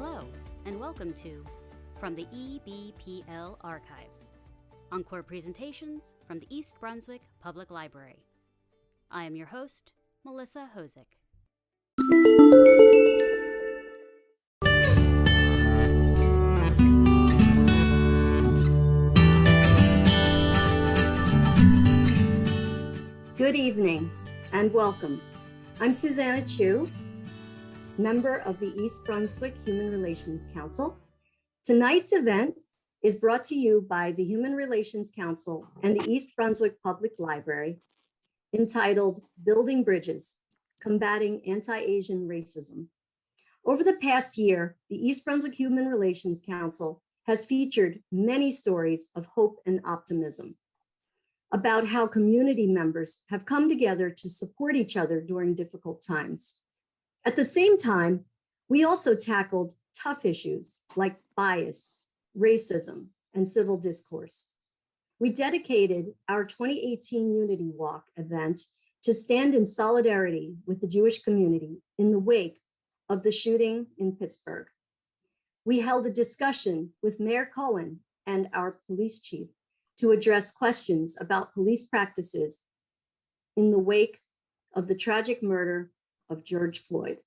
Hello, and welcome to From the EBPL Archives, Encore presentations from the East Brunswick Public Library. I am your host, Melissa Hosick. Good evening and welcome. I'm Susanna Chu, member of the East Brunswick Human Relations Council. Tonight's event is brought to you by the Human Relations Council and the East Brunswick Public Library, entitled Building Bridges, Combating Anti-Asian Racism. Over the past year, the East Brunswick Human Relations Council has featured many stories of hope and optimism about how community members have come together to support each other during difficult times. At the same time, we also tackled tough issues like bias, racism, and civil discourse. We dedicated our 2018 Unity Walk event to stand in solidarity with the Jewish community in the wake of the shooting in Pittsburgh. We held a discussion with Mayor Cohen and our police chief to address questions about police practices in the wake of the tragic murder of George Floyd.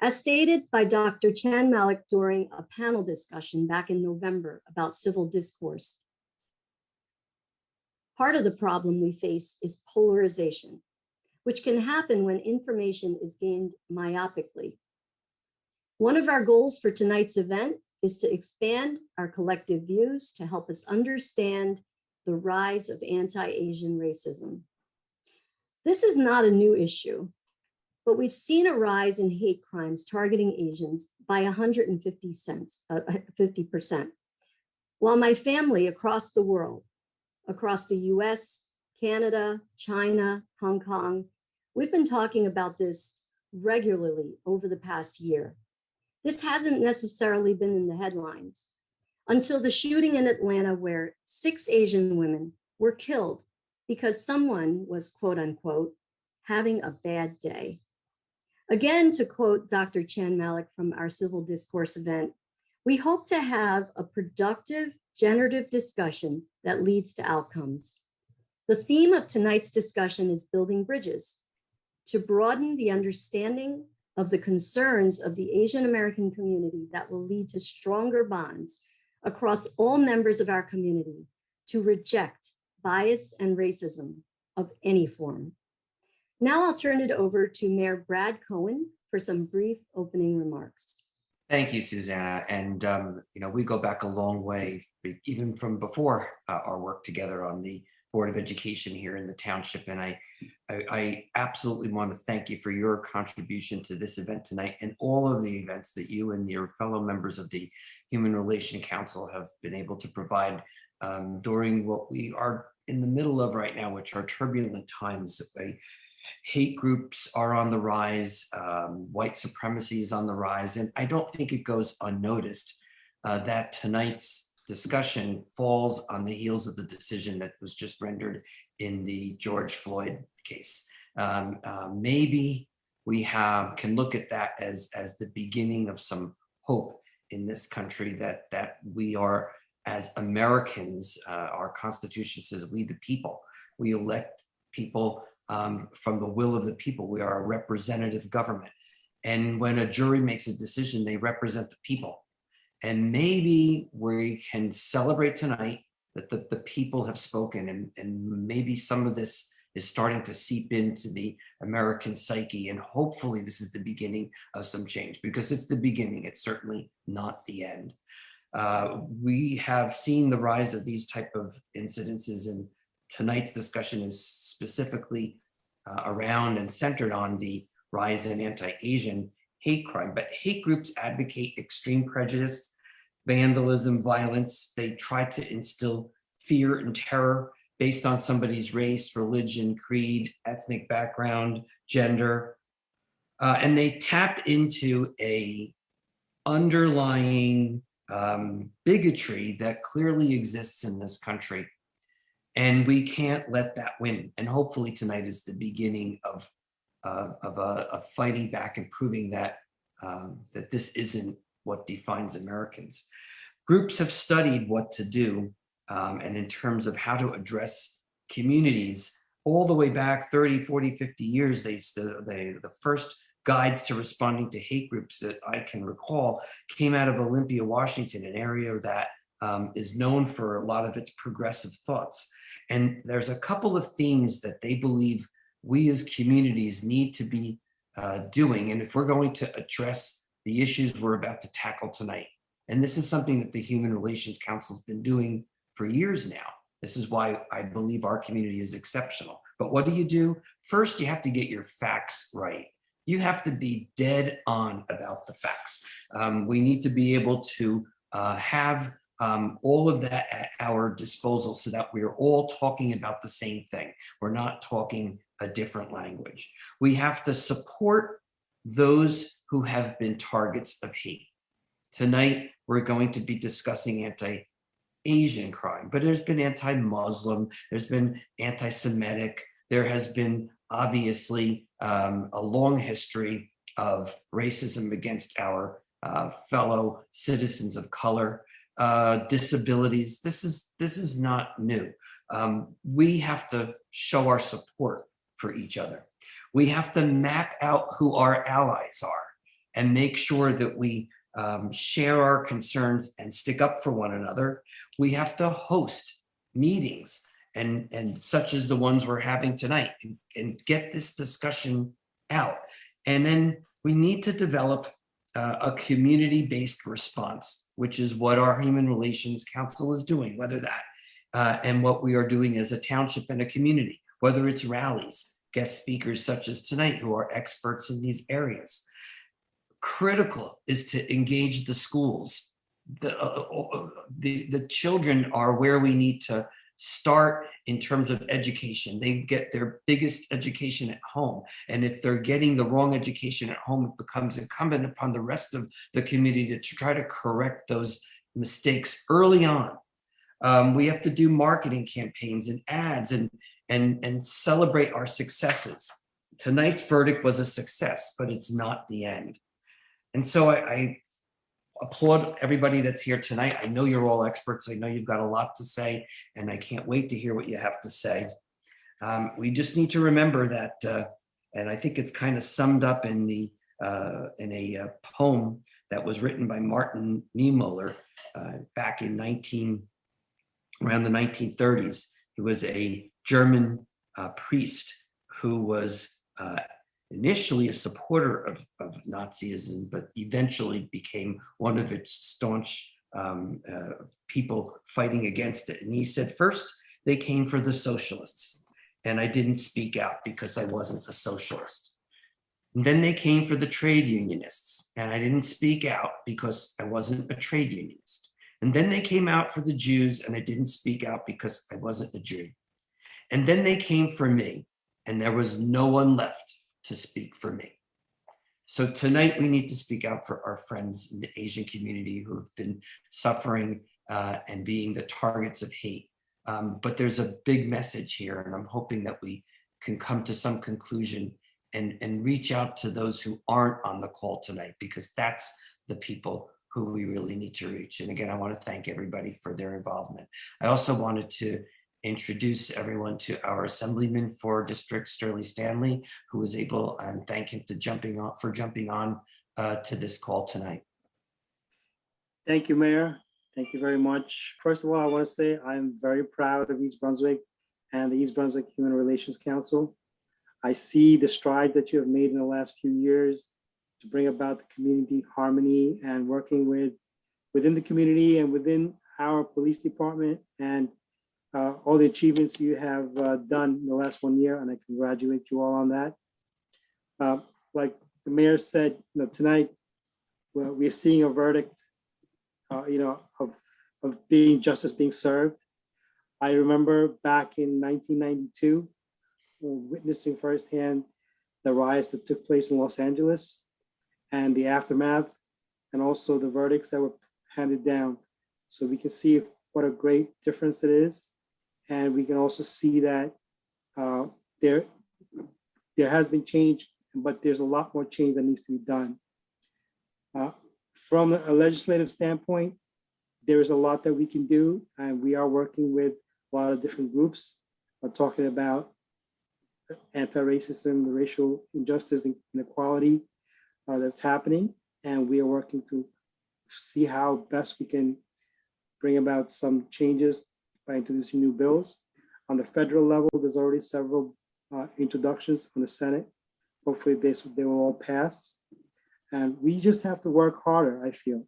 As stated by Dr. Chan-Malik during a panel discussion back in November about civil discourse, part of the problem we face is polarization, which can happen when information is gained myopically. One of our goals for tonight's event is to expand our collective views to help us understand the rise of anti-Asian racism. This is not a new issue, but we've seen a rise in hate crimes targeting Asians by 50%. While my family across the world, across the US, Canada, China, Hong Kong, we've been talking about this regularly over the past year. This hasn't necessarily been in the headlines until the shooting in Atlanta where 6 Asian women were killed because someone was, quote unquote, having a bad day. Again, to quote Dr. Chan-Malik from our civil discourse event, we hope to have a productive, generative discussion that leads to outcomes. The theme of tonight's discussion is building bridges to broaden the understanding of the concerns of the Asian American community that will lead to stronger bonds across all members of our community to reject bias and racism of any form. Now I'll turn it over to Mayor Brad Cohen for some brief opening remarks. Thank you, Susanna. And, we go back a long way, even from before our work together on the Board of Education here in the township. And I absolutely want to thank you for your contribution to this event tonight and all of the events that you and your fellow members of the Human Relations Council have been able to provide during what we are in the middle of right now, which are turbulent times. Hate groups are on the rise, white supremacy is on the rise, and I don't think it goes unnoticed that tonight's discussion falls on the heels of the decision that was just rendered in the George Floyd case. Maybe we can look at that as the beginning of some hope in this country, that we are, as Americans, our Constitution says we the people. We elect people from the will of the people. We are a representative government. And when a jury makes a decision, they represent the people. And maybe we can celebrate tonight that the people have spoken, and maybe some of this is starting to seep into the American psyche. And hopefully this is the beginning of some change, because it's the beginning. It's certainly not the end. We have seen the rise of these type of incidences, and tonight's discussion is specifically around and centered on the rise in anti-Asian hate crime. But hate groups advocate extreme prejudice, vandalism, violence. They try to instill fear and terror based on somebody's race, religion, creed, ethnic background, gender. And they tap into a underlying bigotry that clearly exists in this country. And we can't let that win. And hopefully tonight is the beginning of fighting back and proving that that this isn't what defines Americans. Groups have studied what to do, and in terms of how to address communities, all the way back 30, 40, 50 years, the first guides to responding to hate groups that I can recall came out of Olympia, Washington, an area that is known for a lot of its progressive thoughts. And there's a couple of themes that they believe we as communities need to be doing. And if we're going to address the issues we're about to tackle tonight, and this is something that the Human Relations Council has been doing for years now. This is why I believe our community is exceptional. But what do? First, you have to get your facts right. You have to be dead on about the facts. We need to be able to have all of that at our disposal so that we're all talking about the same thing. We're not talking a different language. We have to support those who have been targets of hate. Tonight, we're going to be discussing anti-Asian crime, but there's been anti-Muslim, there's been anti-Semitic, there has been obviously a long history of racism against our fellow citizens of color, disabilities. This is not new. We have to show our support for each other. We have to map out who our allies are and make sure that we share our concerns and stick up for one another. We have to host meetings and such as the ones we're having tonight and get this discussion out. And then we need to develop a community-based response, which is what our Human Relations Council is doing, whether that and what we are doing as a township and a community, whether it's rallies, guest speakers such as tonight who are experts in these areas. Critical is to engage the schools. The children are where we need to start in terms of education. They get their biggest education at home. And if they're getting the wrong education at home, it becomes incumbent upon the rest of the community to try to correct those mistakes early on. We have to do marketing campaigns and ads and celebrate our successes. Tonight's verdict was a success, but it's not the end. And so I applaud everybody that's here tonight. I know you're all experts. I know you've got a lot to say, and I can't wait to hear what you have to say. We just need to remember that, and I think it's kind of summed up in a poem that was written by Martin Niemöller back in around the 1930s. He was a German priest who was initially a supporter of Nazism, but eventually became one of its staunch people fighting against it. And he said, first, they came for the socialists, and I didn't speak out because I wasn't a socialist. And then they came for the trade unionists, and I didn't speak out because I wasn't a trade unionist. And then they came out for the Jews, and I didn't speak out because I wasn't a Jew. And then they came for me, and there was no one left to speak for me. So tonight we need to speak out for our friends in the Asian community who have been suffering and being the targets of hate. But there's a big message here, and I'm hoping that we can come to some conclusion and reach out to those who aren't on the call tonight, because that's the people who we really need to reach. And again, I want to thank everybody for their involvement. I also wanted to introduce everyone to our Assemblyman for District, Sterling Stanley, who was able, and thank him for jumping on to this call tonight. Thank you, Mayor. Thank you very much. First of all, I want to say I'm very proud of East Brunswick and the East Brunswick Human Relations Council. I see the stride that you have made in the last few years to bring about the community harmony and working within the community and within our police department, and all the achievements you have done in the last 1 year, and I congratulate you all on that. Like the mayor said, tonight we're seeing a verdict, of justice being served. I remember back in 1992, witnessing firsthand the riots that took place in Los Angeles and the aftermath, and also the verdicts that were handed down. So we can see what a great difference it is. And we can also see that there has been change, but there's a lot more change that needs to be done. From a legislative standpoint, there is a lot that we can do, and we are working with a lot of different groups talking about anti-racism, the racial injustice and inequality that's happening. And we are working to see how best we can bring about some changes by introducing new bills. On the federal level, there's already several introductions on the Senate. Hopefully they will all pass. And we just have to work harder, I feel.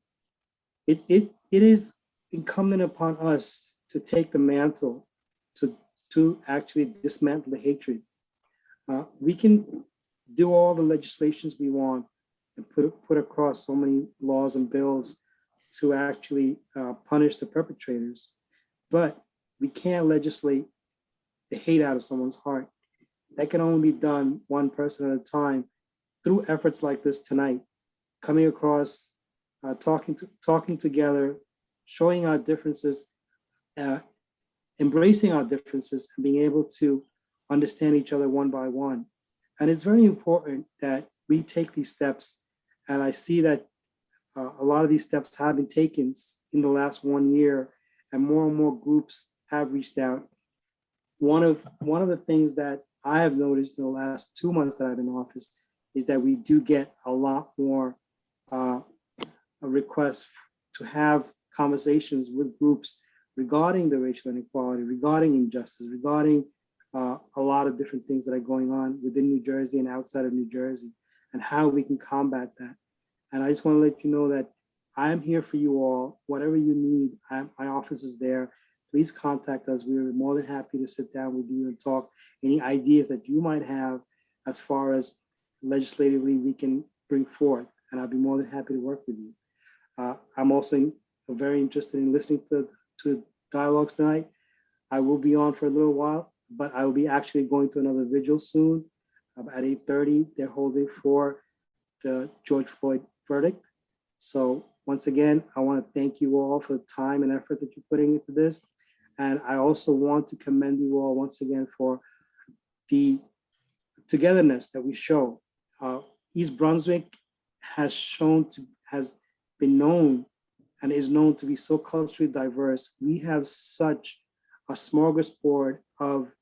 It is incumbent upon us to take the mantle to actually dismantle the hatred. We can do all the legislations we want and put across so many laws and bills to actually punish the perpetrators, but we can't legislate the hate out of someone's heart. That can only be done one person at a time through efforts like this tonight, coming across, talking together, showing our differences, embracing our differences, and being able to understand each other one by one. And it's very important that we take these steps. And I see that a lot of these steps have been taken in the last 1 year, and more groups have reached out. One of the things that I have noticed in the last 2 months that I've been in office is that we do get a lot more requests to have conversations with groups regarding the racial inequality, regarding injustice, regarding a lot of different things that are going on within New Jersey and outside of New Jersey, and how we can combat that. And I just want to let you know that I'm here for you all. Whatever you need, my office is there. Please contact us. We're more than happy to sit down with you and talk any ideas that you might have as far as legislatively we can bring forth. And I'll be more than happy to work with you. I'm also very interested in listening to dialogues tonight. I will be on for a little while, but I will be actually going to another vigil soon at 8:30. They're holding for the George Floyd verdict. So once again, I want to thank you all for the time and effort that you're putting into this. And I also want to commend you all once again for the togetherness that we show. East Brunswick has been known and is known to be so culturally diverse. We have such a smorgasbord of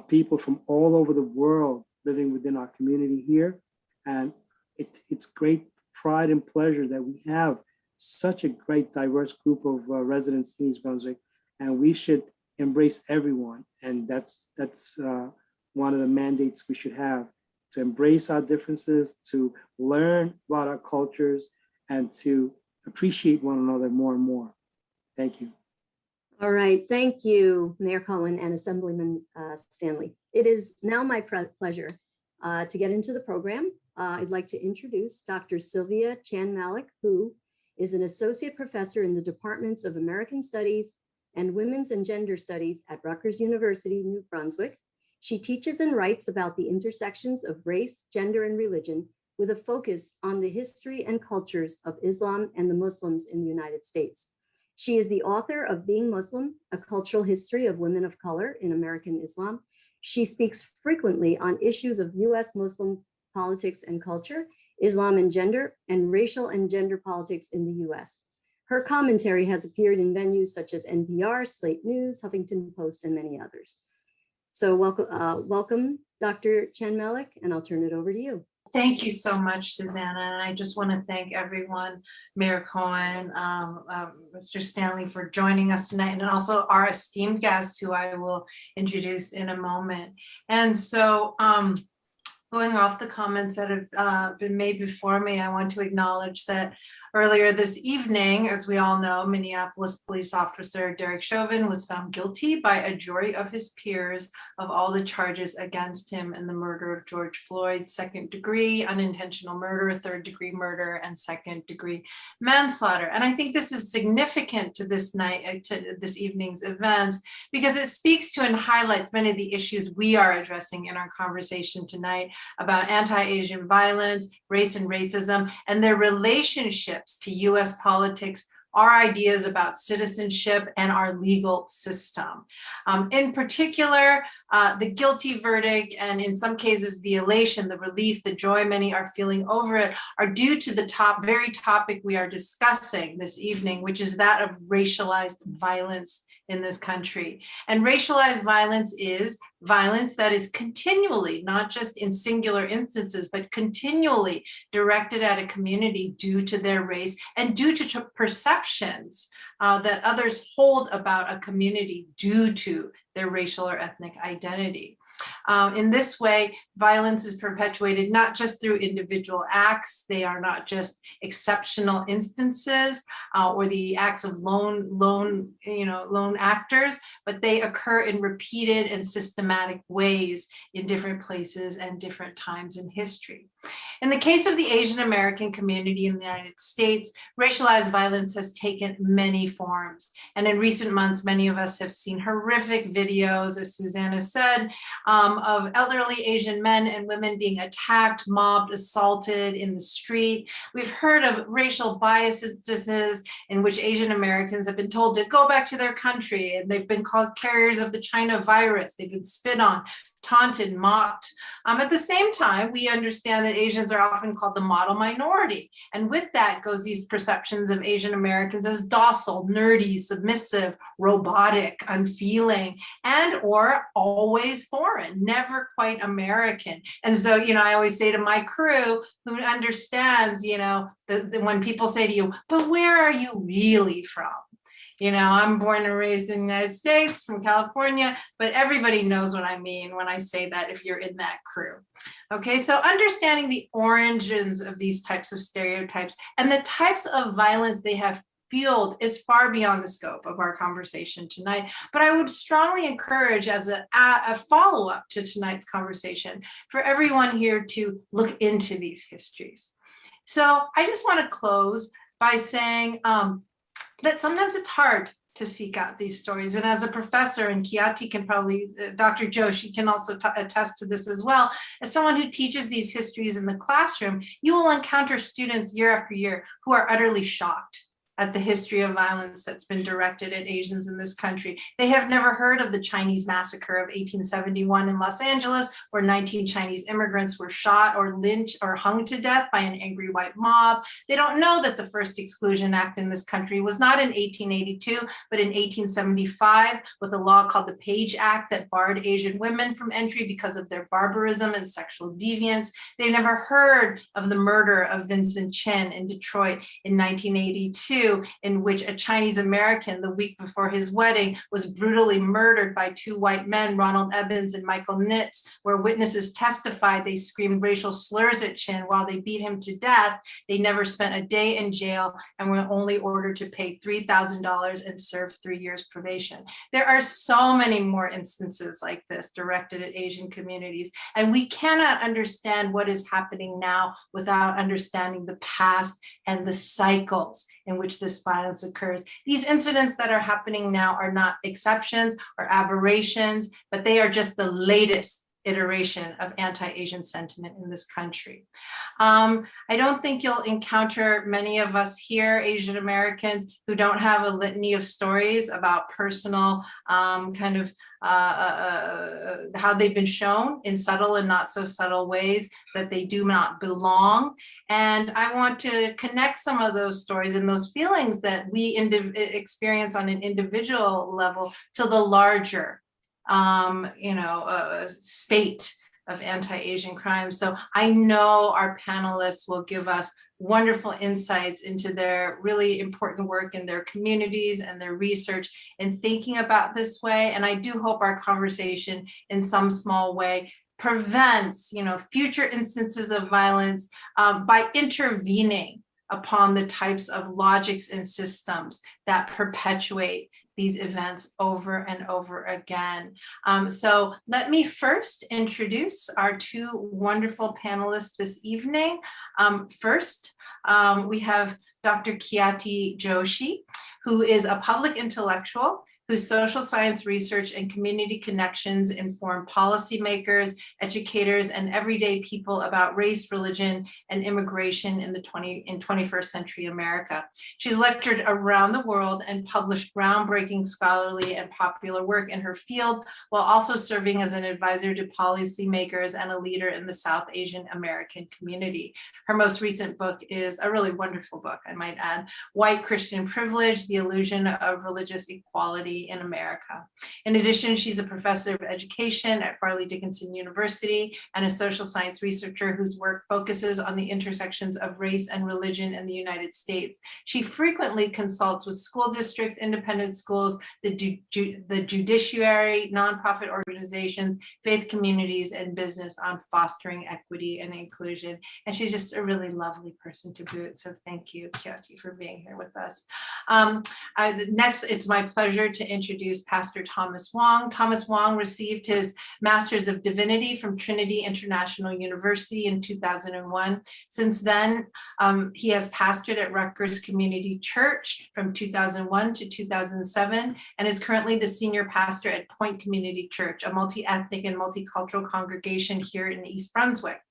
people from all over the world living within our community here. And it's great pride and pleasure that we have such a great diverse group of residents in East Brunswick, and we should embrace everyone. And that's one of the mandates we should have, to embrace our differences, to learn about our cultures, and to appreciate one another more and more. Thank you. All right, thank you, Mayor Cullen and Assemblyman Stanley. It is now my pleasure to get into the program. I'd like to introduce Dr. Sylvia Chan-Malik, who is an associate professor in the Departments of American Studies and Women's and Gender Studies at Rutgers University-New Brunswick. She teaches and writes about the intersections of race, gender, and religion, with a focus on the history and cultures of Islam and the Muslims in the United States. She is the author of Being Muslim, A Cultural History of Women of Color in American Islam. She speaks frequently on issues of US Muslim politics and culture, Islam and gender, and racial and gender politics in the US. Her commentary has appeared in venues such as NPR, Slate News, Huffington Post, and many others. So welcome, Dr. Chan-Malik, and I'll turn it over to you. Thank you so much, Susanna. And I just want to thank everyone, Mayor Cohen, Mr. Stanley, for joining us tonight, and also our esteemed guests, who I will introduce in a moment. And so going off the comments that have been made before me, I want to acknowledge that earlier this evening, as we all know, Minneapolis police officer Derek Chauvin was found guilty by a jury of his peers of all the charges against him in the murder of George Floyd: second degree unintentional murder, third degree murder, and second degree manslaughter. And I think this is significant to this night, to this evening's events, because it speaks to and highlights many of the issues we are addressing in our conversation tonight about anti-Asian violence, race and racism, and their relationships to US politics, our ideas about citizenship and our legal system. In particular, the guilty verdict, and in some cases, the elation, the relief, the joy many are feeling over it, are due to the very topic we are discussing this evening, which is that of racialized violence in this country. And racialized violence is violence that is continually, not just in singular instances, but continually directed at a community due to their race and due to perceptions that others hold about a community due to their racial or ethnic identity. In this way, violence is perpetuated not just through individual acts. They are not just exceptional instances or the acts of lone actors, but they occur in repeated and systematic ways in different places and different times in history. In the case of the Asian American community in the United States, racialized violence has taken many forms. And in recent months, many of us have seen horrific videos, as Susanna said, of elderly Asian men and women being attacked, mobbed, assaulted in the street. We've heard of racial biases in which Asian Americans have been told to go back to their country, and they've been called carriers of the China virus. They've been spit on, taunted, mocked. At the same time, we understand that Asians are often called the model minority. And with that goes these perceptions of Asian Americans as docile, nerdy, submissive, robotic, unfeeling, and or always foreign, never quite American. And so, I always say to my crew who understands, when people say to you, but where are you really from? I'm born and raised in the United States, from California, but everybody knows what I mean when I say that if you're in that crew. Okay, so understanding the origins of these types of stereotypes and the types of violence they have fueled is far beyond the scope of our conversation tonight. But I would strongly encourage, as a follow-up to tonight's conversation, for everyone here to look into these histories. So I just want to close by saying, that sometimes it's hard to seek out these stories. And as a professor, and Khyati can probably, Dr. Joshi can also attest to this as well, as someone who teaches these histories in the classroom, you will encounter students year after year who are utterly shocked at the history of violence that's been directed at Asians in this country. They have never heard of the Chinese massacre of 1871 in Los Angeles, where 19 Chinese immigrants were shot or lynched or hung to death by an angry white mob. They don't know that the first Exclusion Act in this country was not in 1882, but in 1875, with a law called the Page Act that barred Asian women from entry because of their barbarism and sexual deviance. They've never heard of the murder of Vincent Chin in Detroit in 1982, in which a Chinese American, the week before his wedding, was brutally murdered by two white men, Ronald Evans and Michael Nitz, where witnesses testified they screamed racial slurs at Chin while they beat him to death. They never spent a day in jail and were only ordered to pay $3,000 and serve 3 years probation. There are so many more instances like this directed at Asian communities, and we cannot understand what is happening now without understanding the past and the cycles in which this violence occurs. These incidents that are happening now are not exceptions or aberrations, but they are just the latest iteration of anti-Asian sentiment in this country. I don't think you'll encounter many of us here, Asian Americans, who don't have a litany of stories about personal how they've been shown in subtle and not so subtle ways that they do not belong. And I want to connect some of those stories and those feelings that we experience on an individual level to the larger spate of anti-Asian crime. So I know our panelists will give us wonderful insights into their really important work in their communities and their research in thinking about this way. And I do hope our conversation in some small way prevents, future instances of violence by intervening upon the types of logics and systems that perpetuate these events over and over again. So let me first introduce our two wonderful panelists this evening. First, we have Dr. Khyati Joshi, who is a public intellectual whose social science research and community connections inform policymakers, educators, and everyday people about race, religion, and immigration in 21st century America. She's lectured around the world and published groundbreaking scholarly and popular work in her field, while also serving as an advisor to policymakers and a leader in the South Asian American community. Her most recent book is a really wonderful book, I might add, White Christian Privilege, The Illusion of Religious Equality in America. In addition, she's a professor of education at Farley Dickinson University and a social science researcher whose work focuses on the intersections of race and religion in the United States. She frequently consults with school districts, independent schools, the judiciary, nonprofit organizations, faith communities, and business on fostering equity and inclusion. And she's just a really lovely person to boot. So thank you, Khyati, for being here with us. Next, it's my pleasure to introduce Pastor Thomas Wong. Thomas Wong received his Master's of Divinity from Trinity International University in 2001. Since then, he has pastored at Rutgers Community Church from 2001 to 2007, and is currently the senior pastor at Point Community Church, a multi-ethnic and multicultural congregation here in East Brunswick.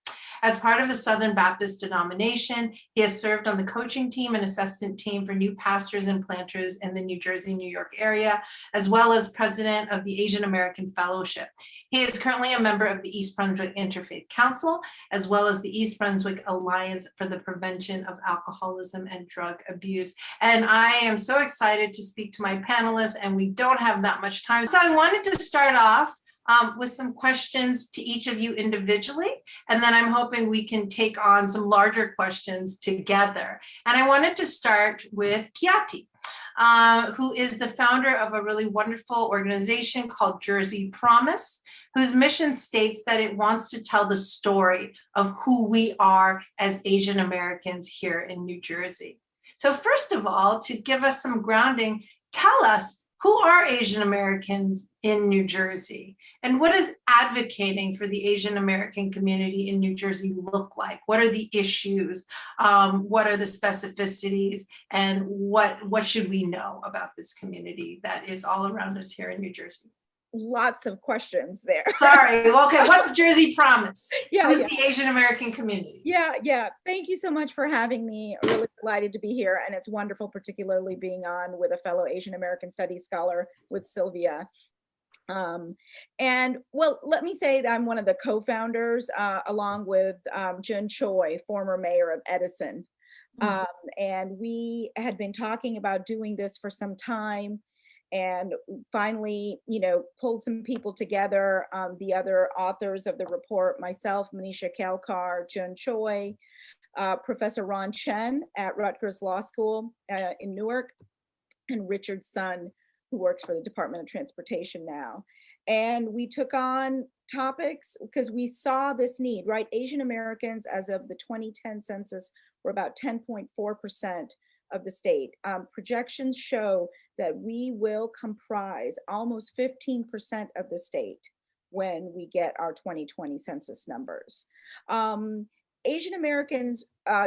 As part of the Southern Baptist denomination, he has served on the coaching team and assistant team for new pastors and planters in the New Jersey, New York area, as well as president of the Asian American Fellowship. He is currently a member of the East Brunswick Interfaith Council, as well as the East Brunswick Alliance for the Prevention of Alcoholism and Drug Abuse. And I am so excited to speak to my panelists, and we don't have that much time. So I wanted to start off with some questions to each of you individually, and then I'm hoping we can take on some larger questions together. And I wanted to start with Khyati, who is the founder of a really wonderful organization called Jersey Promise, whose mission states that it wants to tell the story of who we are as Asian Americans here in New Jersey. So first of all, to give us some grounding, tell us, who are Asian Americans in New Jersey? And what does advocating for the Asian American community in New Jersey look like? What are the issues? What are the specificities? And what should we know about this community that is all around us here in New Jersey? Lots of questions there. Sorry. Well, okay. What's Jersey Promise? Who's Yeah. the Asian American community? Yeah. Thank you so much for having me. I'm really delighted to be here. And it's wonderful, particularly being on with a fellow Asian American Studies scholar with Sylvia. And well, let me say that I'm one of the co-founders, along with Jun Choi, former mayor of Edison. And we had been talking about doing this for some time, and finally, pulled some people together, the other authors of the report, myself, Manisha Kalkar, Jun Choi, Professor Ron Chen at Rutgers Law School in Newark, and Richard Sun, who works for the Department of Transportation now. And we took on topics because we saw this need, right? Asian Americans, as of the 2010 census, were about 10.4% of the state. Projections show that we will comprise almost 15% of the state when we get our 2020 census numbers. Asian Americans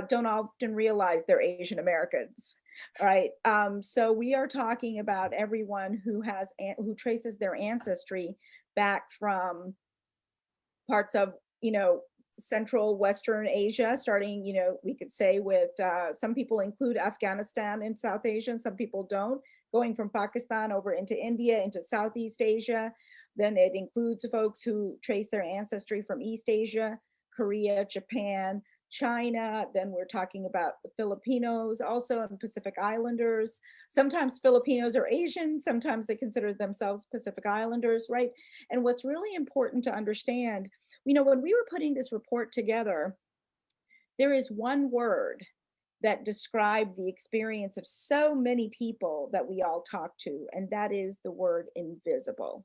don't often realize they're Asian Americans, right? So we are talking about everyone who traces their ancestry back from parts of, Central Western Asia, starting, we could say with, some people include Afghanistan in South Asia, some people don't, going from Pakistan over into India, into Southeast Asia. Then it includes folks who trace their ancestry from East Asia, Korea, Japan, China. Then we're talking about the Filipinos, also, and Pacific Islanders. Sometimes Filipinos are Asian, sometimes they consider themselves Pacific Islanders, right? And what's really important to understand, when we were putting this report together, there is one word that described the experience of so many people that we all talk to, and that is the word invisible.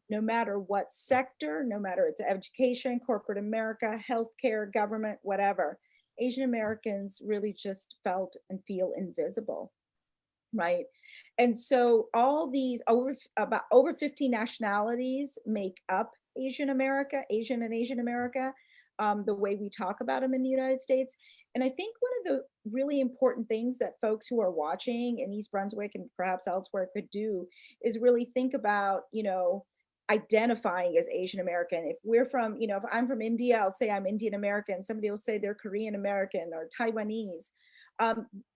No matter what sector, no matter it's education, corporate America, healthcare, government, whatever, Asian Americans really just felt and feel invisible, right? And so all these about over 50 nationalities make up Asian and Asian America. the way we talk about them in the United States. And I think one of the really important things that folks who are watching in East Brunswick and perhaps elsewhere could do is really think about, identifying as Asian American. If we're from, if I'm from India, I'll say I'm Indian American. Somebody will say they're Korean American or Taiwanese.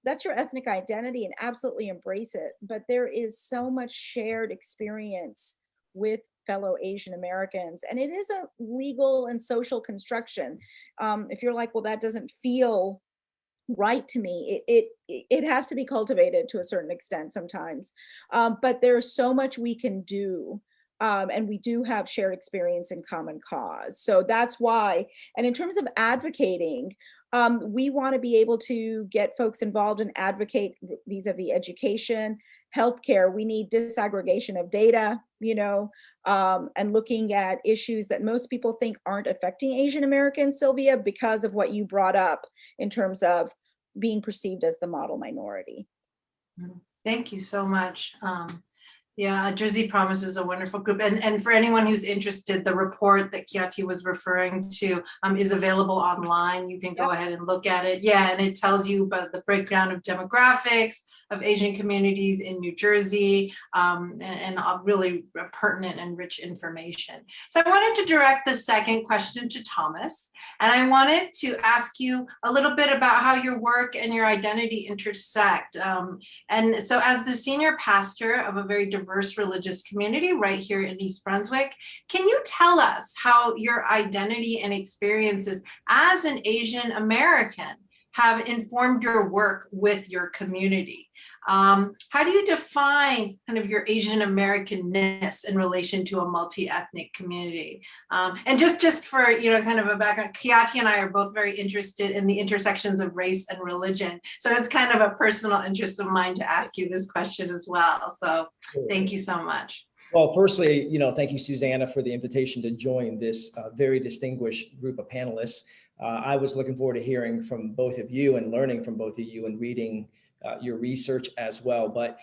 That's your ethnic identity, and absolutely embrace it. But there is so much shared experience with fellow Asian Americans, and it is a legal and social construction. If you're like, well, that doesn't feel right to me, it has to be cultivated to a certain extent sometimes. But there's so much we can do. And we do have shared experience and common cause. So that's why. And in terms of advocating, we want to be able to get folks involved and advocate vis-a-vis education, healthcare. We need disaggregation of data, and looking at issues that most people think aren't affecting Asian Americans, Sylvia, because of what you brought up in terms of being perceived as the model minority. Thank you so much. Yeah, Jersey Promise is a wonderful group. And for anyone who's interested, the report that Khyati was referring to is available online. You can go ahead and look at it. Yeah, and it tells you about the breakdown of demographics of Asian communities in New Jersey, and really pertinent and rich information. So I wanted to direct the second question to Thomas, and I wanted to ask you a little bit about how your work and your identity intersect. And so as the senior pastor of a very diverse religious community right here in East Brunswick, can you tell us how your identity and experiences as an Asian American have informed your work with your community? How do you define kind of your Asian Americanness in relation to a multi-ethnic community? And just for, kind of a background, Khyati and I are both very interested in the intersections of race and religion. So it's kind of a personal interest of mine to ask you this question as well. So thank you so much. Well, firstly, thank you, Susanna, for the invitation to join this very distinguished group of panelists. I was looking forward to hearing from both of you and learning from both of you and reading your research as well. But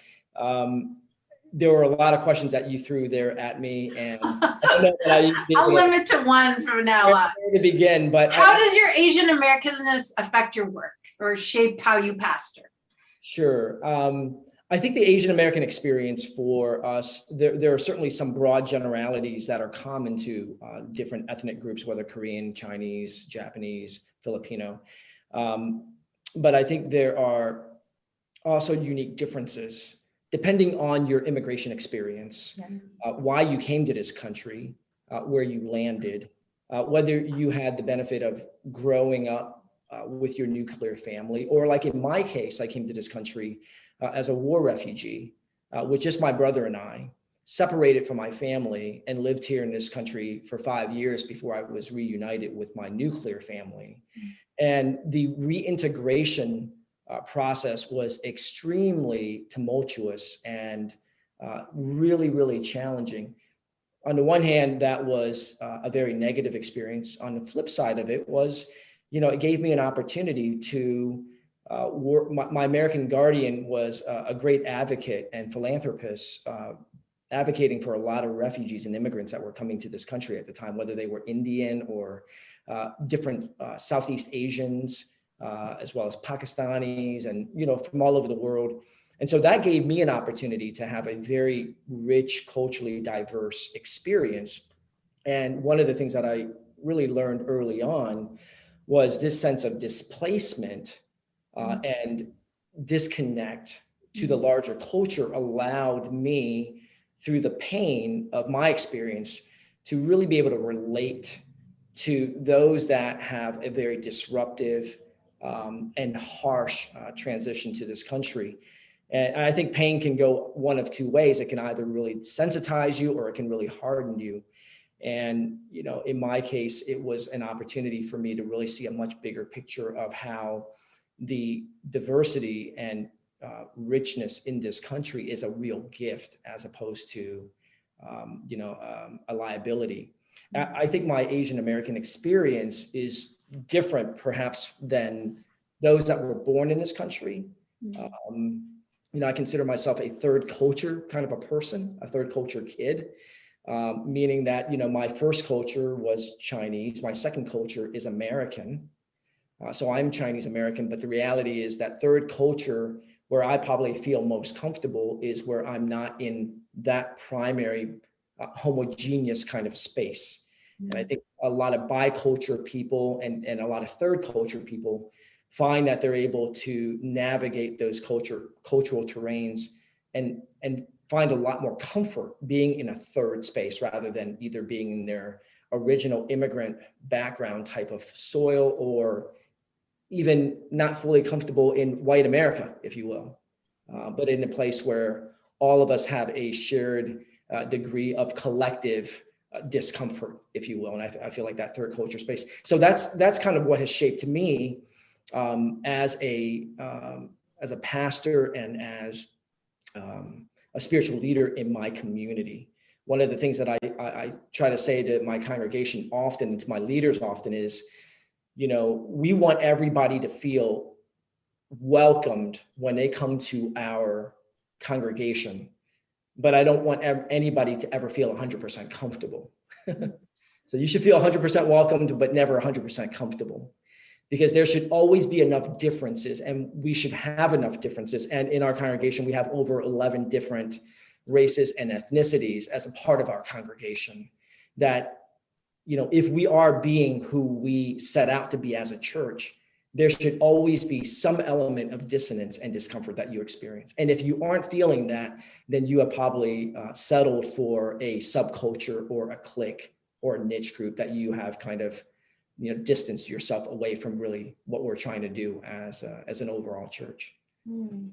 there were a lot of questions that you threw there at me, and I'll limit to one from now on. To begin, but how does your Asian Americanness affect your work or shape how you pastor? Sure. I think the Asian American experience for us, there are certainly some broad generalities that are common to different ethnic groups, whether Korean, Chinese, Japanese, Filipino. But I think there are also unique differences depending on your immigration experience, why you came to this country, where you landed, whether you had the benefit of growing up with your nuclear family, or like in my case, I came to this country as a war refugee with just my brother and I, separated from my family, and lived here in this country for 5 years before I was reunited with my nuclear family. And the reintegration process was extremely tumultuous and really, really challenging. On the one hand, that was a very negative experience. On the flip side of it was, it gave me an opportunity to work. My American guardian was a great advocate and philanthropist, advocating for a lot of refugees and immigrants that were coming to this country at the time, whether they were Indian or different Southeast Asians, as well as Pakistanis and, from all over the world. And so that gave me an opportunity to have a very rich, culturally diverse experience. And one of the things that I really learned early on was this sense of displacement and disconnect to the larger culture allowed me, through the pain of my experience, to really be able to relate to those that have a very disruptive and harsh transition to this country. And I think pain can go one of two ways. It can either really sensitize you or it can really harden you. And, in my case, it was an opportunity for me to really see a much bigger picture of how the diversity and richness in this country is a real gift as opposed to, a liability. I think my Asian American experience is different perhaps than those that were born in this country. I consider myself a third culture kind of a person, a third culture kid. meaning that, my first culture was Chinese. My second culture is American. So I'm Chinese American, but the reality is that third culture, where I probably feel most comfortable, is where I'm not in that primary homogeneous kind of space. And I think a lot of biculture people and a lot of third culture people find that they're able to navigate those cultural terrains and find a lot more comfort being in a third space rather than either being in their original immigrant background type of soil, or even not fully comfortable in white America, if you will, but in a place where all of us have a shared degree of collective discomfort, if you will. And I feel like that third culture space. So that's kind of what has shaped me as a pastor and as a spiritual leader in my community. One of the things that I try to say to my congregation often, and to my leaders often, is, we want everybody to feel welcomed when they come to our congregation, but I don't want anybody to ever feel 100% comfortable. So you should feel 100% welcomed, but never 100% comfortable, because there should always be enough differences, and we should have enough differences. And in our congregation, we have over 11 different races and ethnicities as a part of our congregation, that, if we are being who we set out to be as a church, there should always be some element of dissonance and discomfort that you experience. And if you aren't feeling that, then you have probably settled for a subculture or a clique or a niche group that you have kind of, distanced yourself away from really what we're trying to do as an overall church.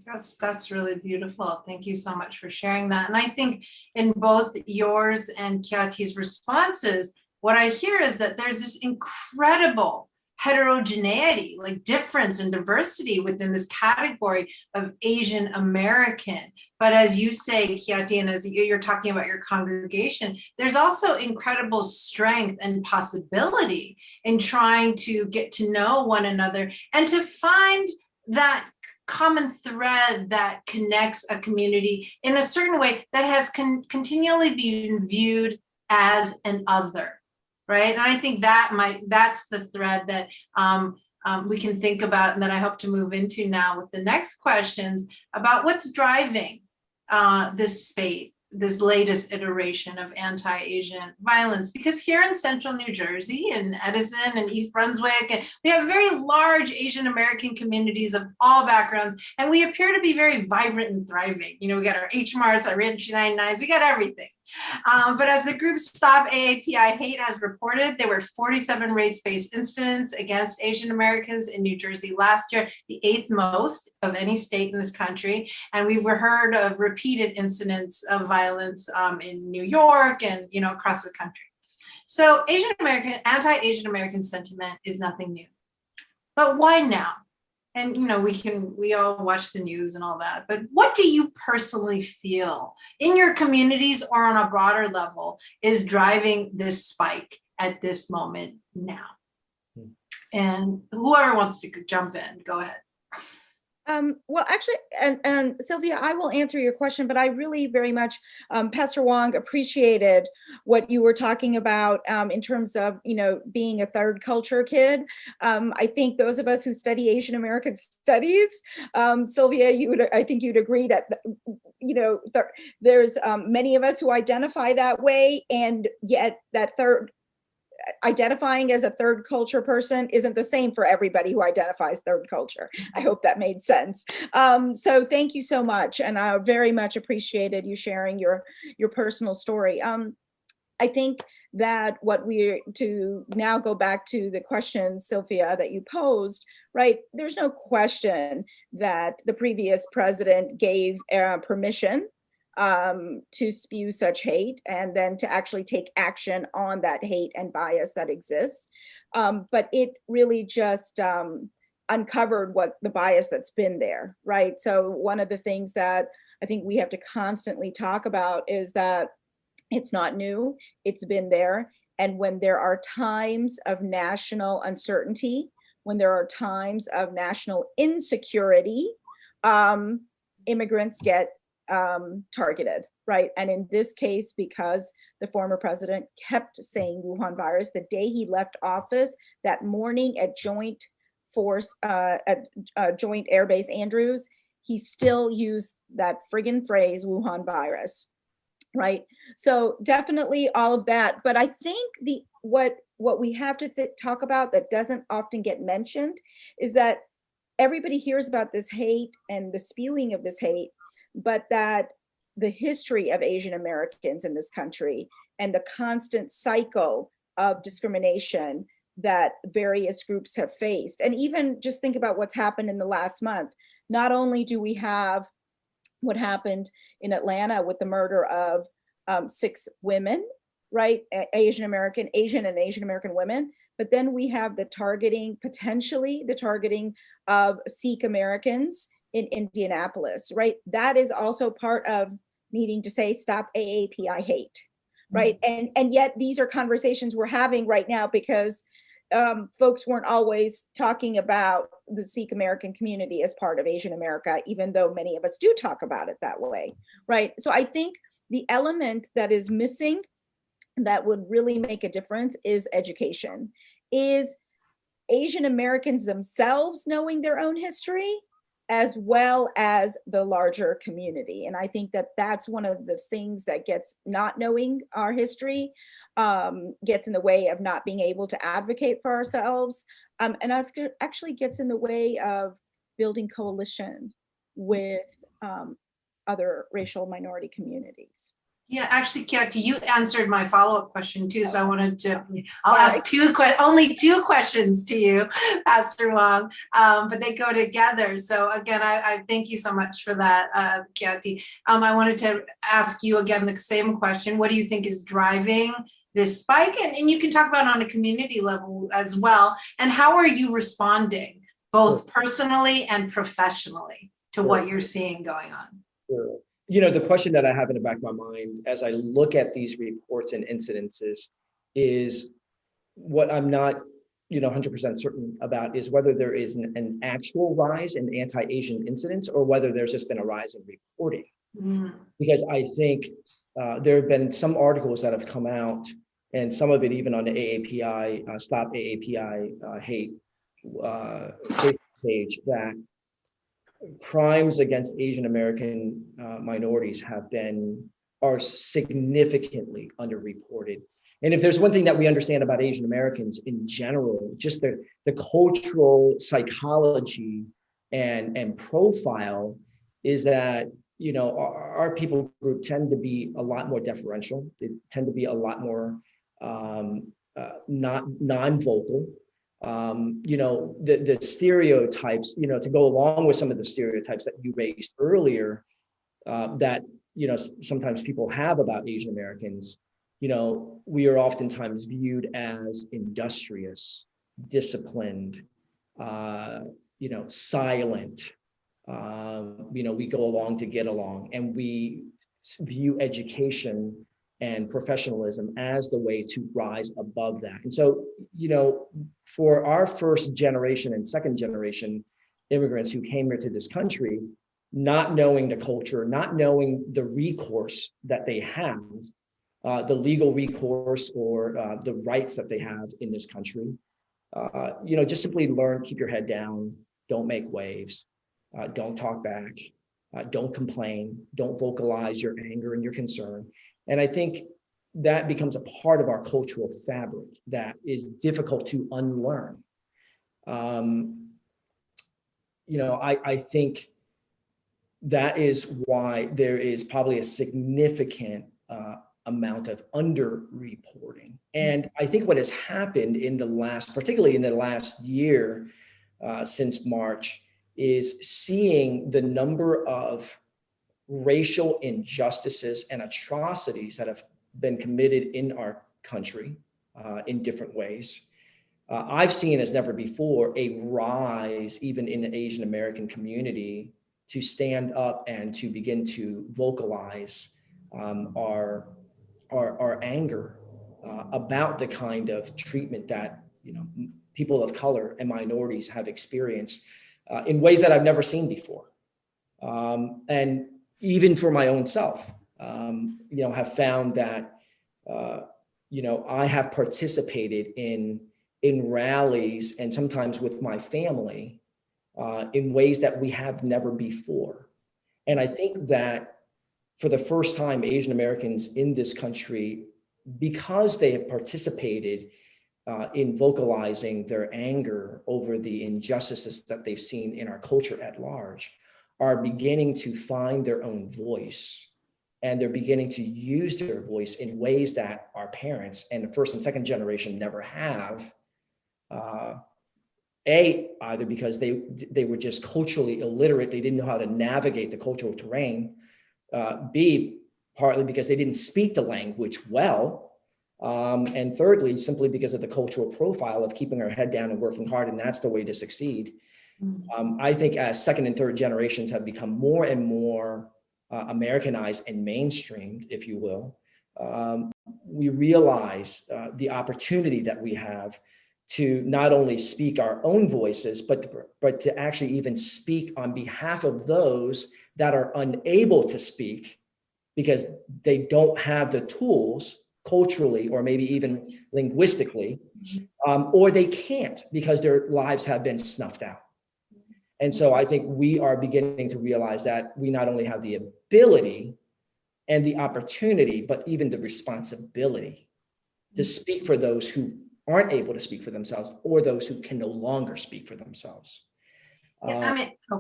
That's really beautiful. Thank you so much for sharing that. And I think in both yours and Khyati's responses, what I hear is that there's this incredible heterogeneity, like difference and diversity within this category of Asian American. But as you say, Khyati, and as you're talking about your congregation, there's also incredible strength and possibility in trying to get to know one another and to find that common thread that connects a community in a certain way that has continually been viewed as an other. Right. And I think that's the thread that we can think about, and that I hope to move into now with the next questions about what's driving this latest iteration of anti-Asian violence. Because here in central New Jersey and Edison and East Brunswick, and we have very large Asian American communities of all backgrounds, and we appear to be very vibrant and thriving. We got our H Marts, our Ranch 99s, we got everything. But as the group Stop AAPI Hate has reported, there were 47 race-based incidents against Asian Americans in New Jersey last year, the 8th most of any state in this country. And we've heard of repeated incidents of violence in New York and across the country. So anti-Asian American sentiment is nothing new. But why now? And we all watch the news and all that, but what do you personally feel in your communities or on a broader level is driving this spike at this moment now? And whoever wants to jump in, go ahead. Well, actually, and Sylvia, I will answer your question, but I really very much, Pastor Wong, appreciated what you were talking about in terms of, being a third culture kid. I think those of us who study Asian American studies, Sylvia, I think you'd agree that, there's many of us who identify that way, and yet that identifying as a third culture person isn't the same for everybody who identifies third culture. I hope that made sense. So thank you so much. And I very much appreciated you sharing your personal story. I think that to now go back to the question, Sylvia, that you posed, right? There's no question that the previous president gave permission to spew such hate, and then to actually take action on that hate and bias that exists. But it really just uncovered what the bias that's been there, right? So one of the things that I think we have to constantly talk about is that it's not new, it's been there. And when there are times of national uncertainty, when there are times of national insecurity, immigrants get targeted, right? And in this case, because the former president kept saying Wuhan virus, the day he left office, that morning at Joint Air Base Andrews, he still used that friggin' phrase, Wuhan virus, right? So definitely all of that. But I think what we have to talk about that doesn't often get mentioned is that everybody hears about this hate and the spewing of this hate, but that the history of Asian Americans in this country and the constant cycle of discrimination that various groups have faced. And even just think about what's happened in the last month. Not only do we have what happened in Atlanta with the murder of 6 women, right? Asian and Asian American women, but then we have potentially the targeting of Sikh Americans in Indianapolis, right? That is also part of needing to say, stop AAPI hate, right? And yet these are conversations we're having right now because folks weren't always talking about the Sikh American community as part of Asian America, even though many of us do talk about it that way, right? So I think the element that is missing that would really make a difference is education, is Asian Americans themselves knowing their own history, as well as the larger community. And I think that that's one of the things that not knowing our history gets in the way of not being able to advocate for ourselves, and actually gets in the way of building coalition with other racial minority communities. Yeah, actually, Khyati, you answered my follow-up question too. So I'll ask only 2 questions to you, Pastor Wong, but they go together. So again, I thank you so much for that, Khyati. I wanted to ask you again the same question. What do you think is driving this spike? And you can talk about it on a community level as well. And how are you responding, both personally and professionally, to what you're seeing going on? Sure. You know, the question that I have in the back of my mind as I look at these reports and incidences is what I'm not, 100% certain about is whether there is an actual rise in anti-Asian incidents or whether there's just been a rise in reporting. Because I think there have been some articles that have come out, and some of it even on the AAPI, Stop AAPI Hate Facebook page, that crimes against Asian American minorities are significantly underreported. And if there's one thing that we understand about Asian Americans in general, just the cultural psychology and profile is that, our people group tend to be a lot more deferential. They tend to be a lot more non-vocal. The stereotypes, to go along with some of the stereotypes that you raised earlier, that, sometimes people have about Asian Americans, we are oftentimes viewed as industrious, disciplined, silent. We go along to get along, and we view education and professionalism as the way to rise above that. And so, for our first generation and second generation immigrants who came here to this country, not knowing the culture, not knowing the recourse that they have, the legal recourse or the rights that they have in this country, just simply learn, keep your head down, don't make waves, don't talk back, don't complain, don't vocalize your anger and your concern. And I think that becomes a part of our cultural fabric that is difficult to unlearn. I think that is why there is probably a significant amount of underreporting. And I think what has happened particularly in the last year since March, is seeing the number of racial injustices and atrocities that have been committed in our country in different ways. I've seen as never before a rise even in the Asian American community to stand up and to begin to vocalize our anger about the kind of treatment that people of color and minorities have experienced in ways that I've never seen before. And even for my own self, have found that, I have participated in rallies and sometimes with my family in ways that we have never before. And I think that for the first time, Asian Americans in this country, because they have participated in vocalizing their anger over the injustices that they've seen in our culture at large, are beginning to find their own voice. And they're beginning to use their voice in ways that our parents and the first and second generation never have. Either because they were just culturally illiterate, they didn't know how to navigate the cultural terrain. B, partly because they didn't speak the language well. And thirdly, simply because of the cultural profile of keeping our head down and working hard, and that's the way to succeed. I think as second and third generations have become more and more Americanized and mainstreamed, if you will, we realize the opportunity that we have to not only speak our own voices, but to actually even speak on behalf of those that are unable to speak because they don't have the tools culturally or maybe even linguistically, or they can't because their lives have been snuffed out. And so I think we are beginning to realize that we not only have the ability and the opportunity, but even the responsibility to speak for those who aren't able to speak for themselves or those who can no longer speak for themselves.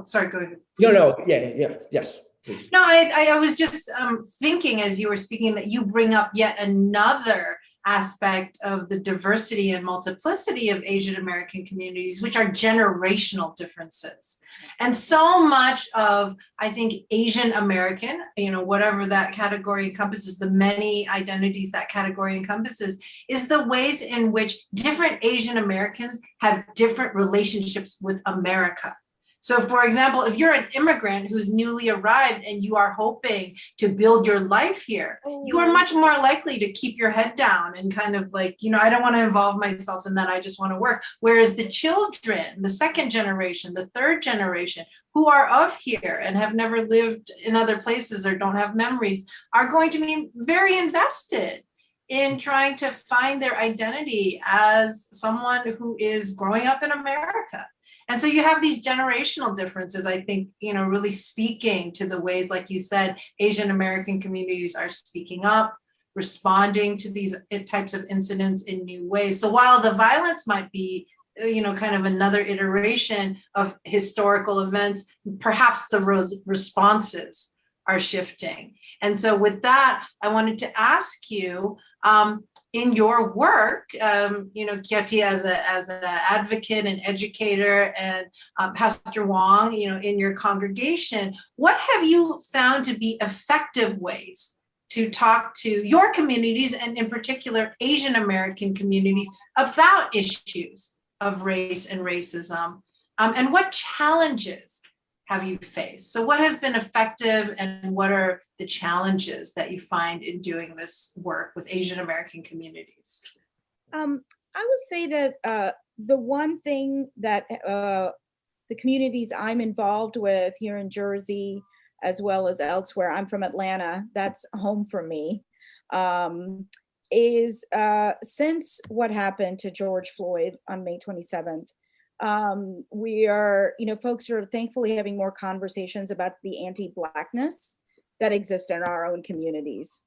Sorry, go ahead. Yes, please. No, I was just thinking as you were speaking that you bring up yet another aspect of the diversity and multiplicity of Asian American communities, which are generational differences. And so much of, I think, Asian American, whatever that category encompasses, the many identities that category encompasses, is the ways in which different Asian Americans have different relationships with America. So for example, if you're an immigrant who's newly arrived and you are hoping to build your life here, you are much more likely to keep your head down and kind of like, I don't want to involve myself in that. I just want to work. Whereas the children, the second generation, the third generation, who are of here and have never lived in other places or don't have memories, are going to be very invested in trying to find their identity as someone who is growing up in America. And so you have these generational differences, I think, really speaking to the ways, like you said, Asian American communities are speaking up, responding to these types of incidents in new ways. So while the violence might be, kind of another iteration of historical events, perhaps the responses are shifting. And so with that, I wanted to ask you, in your work, Khyati as an advocate and educator, and Pastor Wong, in your congregation, what have you found to be effective ways to talk to your communities, and in particular Asian American communities, about issues of race and racism? And what challenges have you faced? So what has been effective, and what are the challenges that you find in doing this work with Asian American communities? I would say that the one thing that the communities I'm involved with here in Jersey, as well as elsewhere, I'm from Atlanta, that's home for me, is since what happened to George Floyd on May 27th, we are, folks are thankfully having more conversations about the anti-Blackness that exists in our own communities.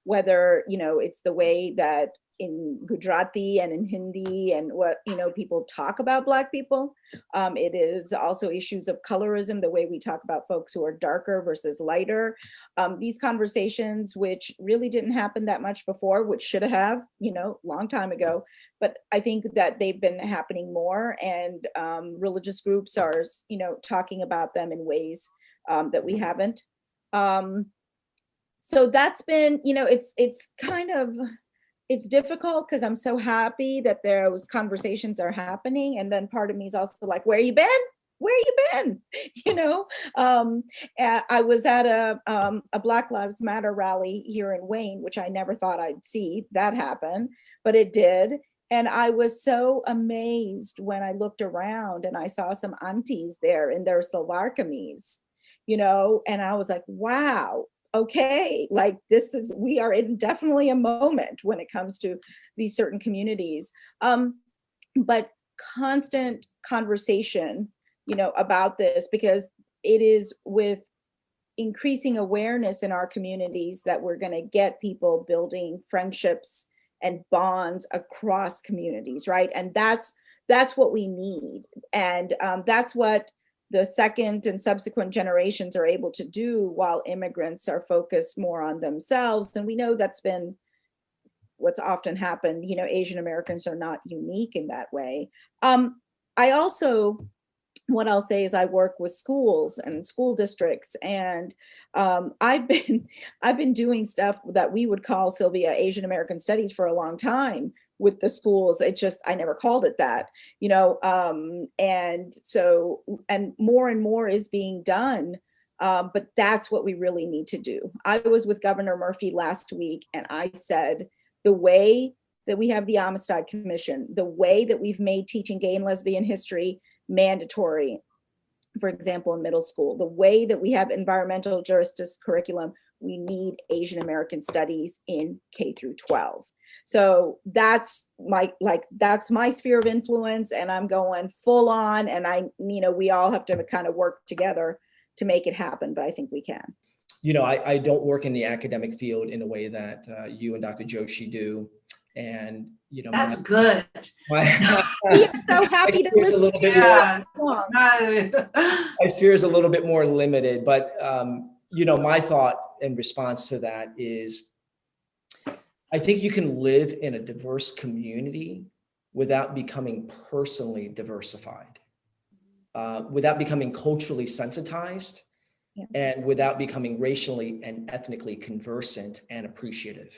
Whether, it's the way that in Gujarati and in Hindi and what, people talk about Black people. It is also issues of colorism, the way we talk about folks who are darker versus lighter. These conversations, which really didn't happen that much before, which should have, long time ago, but I think that they've been happening more, and religious groups are, talking about them in ways that we haven't. So that's been, it's kind of, it's difficult because I'm so happy that those conversations are happening. And then part of me is also like, where you been? Where you been? I was at a Black Lives Matter rally here in Wayne, which I never thought I'd see that happen, but it did. And I was so amazed when I looked around and I saw some aunties there in their salwar kameez, and I was like, wow. okay, like we are in definitely a moment when it comes to these certain communities. But constant conversation, about this, because it is with increasing awareness in our communities that we're going to get people building friendships and bonds across communities, right? And that's what we need. And that's what the second and subsequent generations are able to do, while immigrants are focused more on themselves. And we know that's been what's often happened. Asian Americans are not unique in that way. I also, what I'll say is I work with schools and school districts, and I've been doing stuff that we would call, Sylvia, Asian American Studies for a long time with the schools. It's just, I never called it that, and so, and more is being done. But that's what we really need to do. I was with Governor Murphy last week, and I said, the way that we have the Amistad Commission, the way that we've made teaching gay and lesbian history mandatory, for example, in middle school, the way that we have environmental justice curriculum, we need Asian American studies in K through 12. So that's my sphere of influence, and I'm going full on, and we all have to kind of work together to make it happen, but I think we can. I don't work in the academic field in a way that you and Dr. Joshi do. And, that's good. We are so happy to listen to you. My sphere is a little bit more limited, but, my thought in response to that is, I think you can live in a diverse community without becoming personally diversified, without becoming culturally sensitized, and without becoming racially and ethnically conversant and appreciative.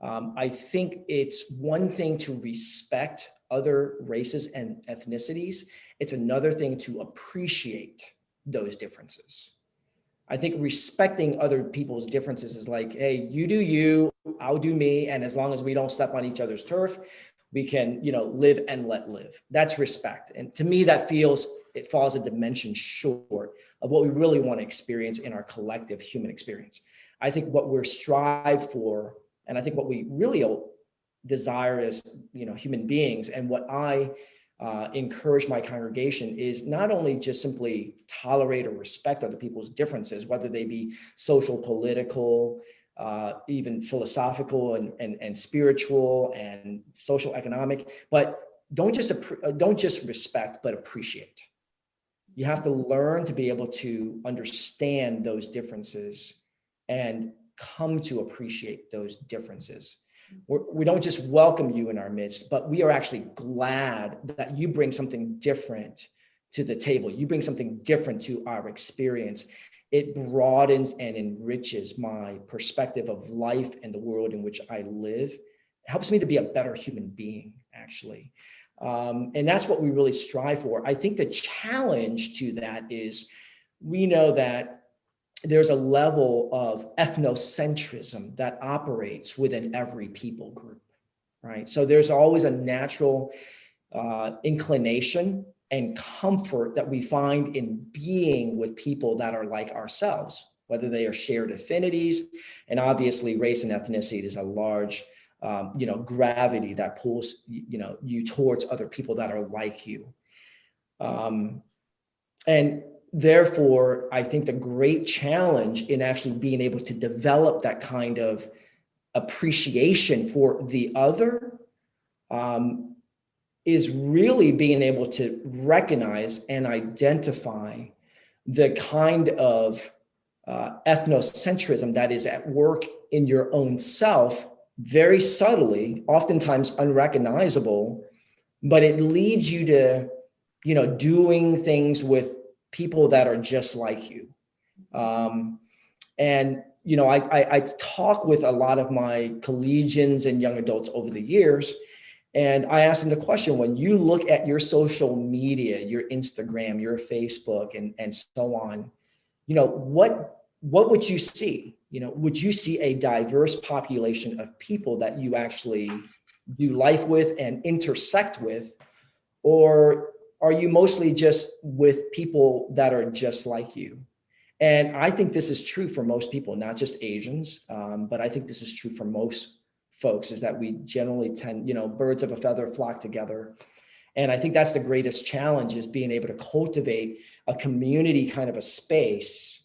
I think it's one thing to respect other races and ethnicities. It's another thing to appreciate those differences. I think respecting other people's differences is like, hey, you do you, I'll do me. And as long as we don't step on each other's turf, we can, live and let live. That's respect. And to me, it falls a dimension short of what we really want to experience in our collective human experience. I think what we're strive for, and I think what we really desire as human beings, and what I encourage my congregation is not only just simply tolerate or respect other people's differences, whether they be social, political, even philosophical and spiritual and social, economic, but don't just respect, but appreciate. You have to learn to be able to understand those differences and come to appreciate those differences. We don't just welcome you in our midst, but we are actually glad that you bring something different to the table. You bring something different to our experience. It broadens and enriches my perspective of life and the world in which I live. It helps me to be a better human being, actually. And that's what we really strive for. I think the challenge to that is we know that there's a level of ethnocentrism that operates within every people group, right? So there's always a natural inclination and comfort that we find in being with people that are like ourselves, whether they are shared affinities. And obviously race and ethnicity is a large gravity that pulls, you towards other people that are like you. And therefore, I think the great challenge in actually being able to develop that kind of appreciation for the other is really being able to recognize and identify the kind of ethnocentrism that is at work in your own self, very subtly, oftentimes unrecognizable, but it leads you to, doing things with people that are just like you. And, I talk with a lot of my collegians and young adults over the years, and I ask them the question, when you look at your social media, your Instagram, your Facebook, and so on, what would you see? Would you see a diverse population of people that you actually do life with and intersect with? Or are you mostly just with people that are just like you? And I think this is true for most people, not just Asians, but I think this is true for most folks, is that we generally tend, birds of a feather flock together. And I think that's the greatest challenge, is being able to cultivate a community kind of a space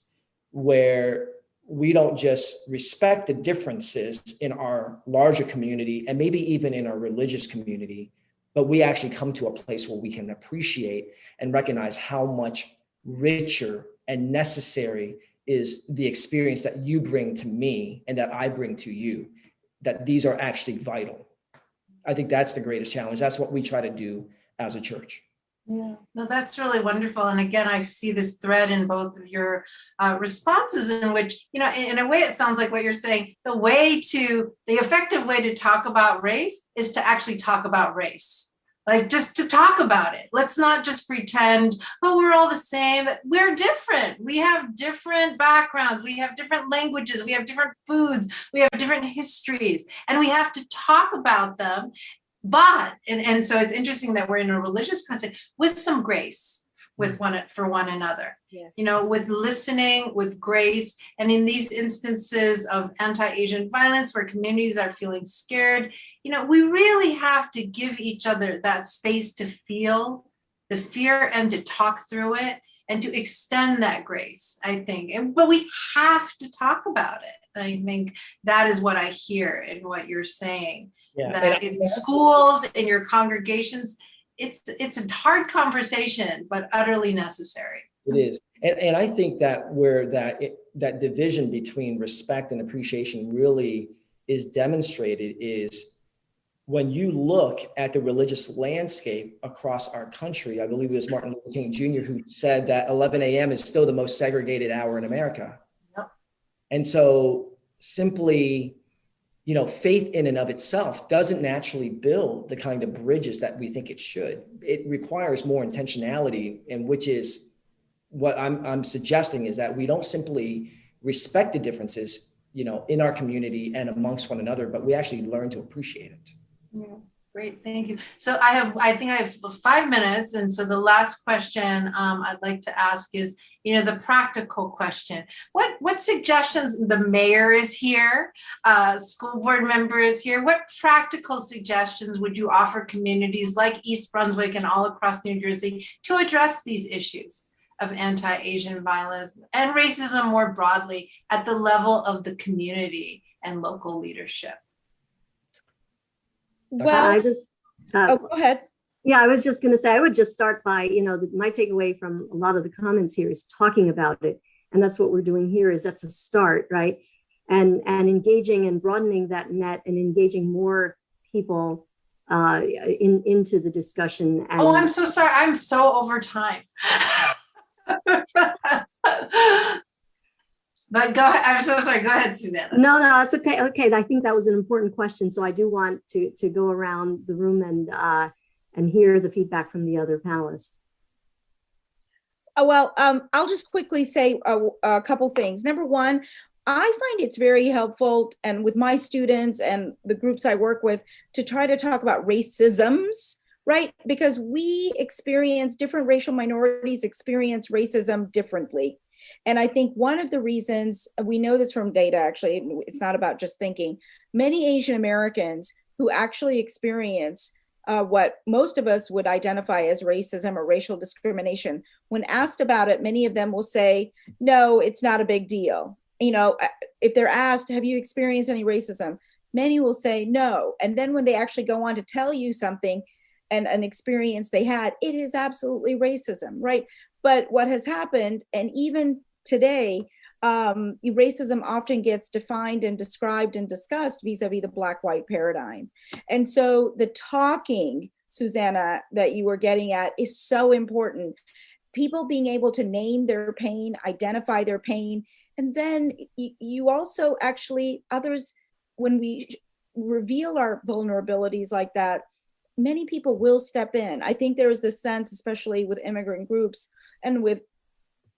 where we don't just respect the differences in our larger community and maybe even in our religious community, but we actually come to a place where we can appreciate and recognize how much richer and necessary is the experience that you bring to me and that I bring to you, that these are actually vital. I think that's the greatest challenge. That's what we try to do as a church. Yeah, no, that's really wonderful. And again, I see this thread in both of your responses, in which, in a way, it sounds like what you're saying, the effective way to talk about race is to actually talk about race. Like, just to talk about it. Let's not just pretend, we're all the same. We're different. We have different backgrounds. We have different languages. We have different foods. We have different histories. And we have to talk about them. But, and so it's interesting that we're in a religious context with some grace for one another. Yes. With listening, with grace. And in these instances of anti-Asian violence where communities are feeling scared, we really have to give each other that space to feel the fear and to talk through it and to extend that grace, I think. But we have to talk about it. And I think that is what I hear in what you're saying. Yeah. That in schools, in your congregations, it's a hard conversation, but utterly necessary. It is. And I think that where that division between respect and appreciation really is demonstrated is when you look at the religious landscape across our country. I believe it was Martin Luther King Jr. who said that 11 a.m. is still the most segregated hour in America. Yep. And so simply, faith in and of itself doesn't naturally build the kind of bridges that we think it should. It requires more intentionality, and which is what I'm suggesting, is that we don't simply respect the differences, in our community and amongst one another, but we actually learn to appreciate it. Yeah, great, thank you. So I think I have 5 minutes, and so the last question I'd like to ask is, the practical question. What suggestions, the mayor is here, school board member is here, what practical suggestions would you offer communities like East Brunswick and all across New Jersey to address these issues of anti-Asian violence and racism more broadly at the level of the community and local leadership? Well, go ahead. Yeah, I was just going to say, I would just start by, my takeaway from a lot of the comments here is talking about it. And that's what we're doing here, is that's a start, right? And engaging and broadening that net and engaging more people into the discussion. And, I'm so sorry. I'm so over time. But go ahead. I'm so sorry. Go ahead, Susanna. No, it's okay. Okay, I think that was an important question. So I do want to go around the room and hear the feedback from the other panelists. Well, I'll just quickly say a couple things. Number one, I find it's very helpful, and with my students and the groups I work with, to try to talk about racisms, right? Because different racial minorities experience racism differently. And I think one of the reasons, we know this from data, actually, it's not about just thinking, many Asian Americans who actually experience what most of us would identify as racism or racial discrimination, when asked about it, many of them will say, no, it's not a big deal. If they're asked, have you experienced any racism? Many will say no. And then when they actually go on to tell you something and an experience they had, it is absolutely racism, right? But what has happened, and even today, racism often gets defined and described and discussed vis-a-vis the Black-white paradigm. And so the talking, Susanna, that you were getting at is so important. People being able to name their pain, identify their pain, and then you also actually, others, when we reveal our vulnerabilities like that, many people will step in. I think there is this sense, especially with immigrant groups and with